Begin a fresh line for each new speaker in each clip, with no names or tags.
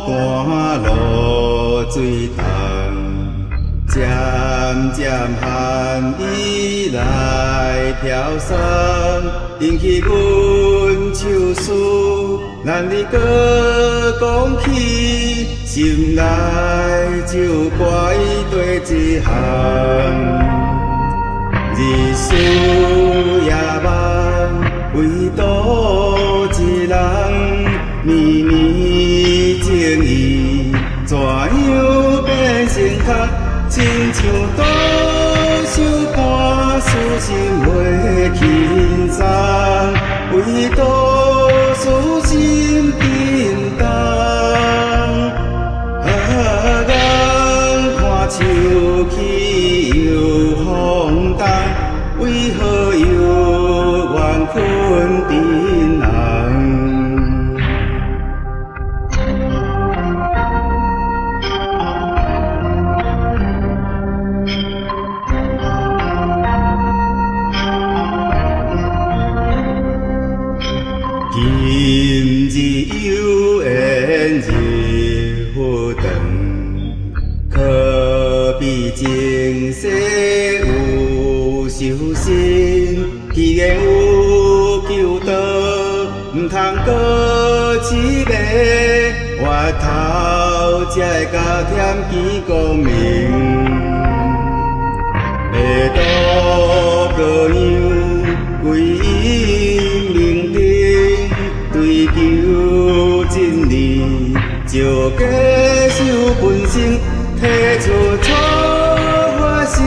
寒露水重，渐渐寒意来飘散，引起阮手思，咱的歌讲起，心内就怪对一项。日思夜梦，唯独一人，绵绵情意，怎样变成空？亲像多少半死心袂轻松，唯独死心沉重。人看秋去又风动，为何又怨困阵人？今日有缘日复长，可比前世有修行。既然有求道，唔通搁痴迷，回头才会加添见光明。要渡过样归因命定，追求真理，就假修本性，提出初发心，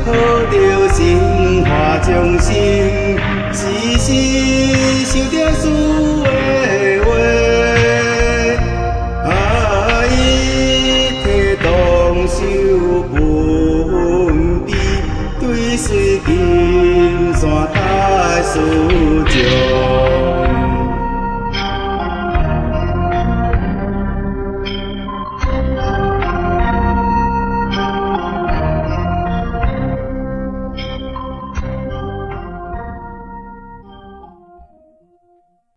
抱着生化众生，时时想着师的话，一体同修分别，对随金山大师。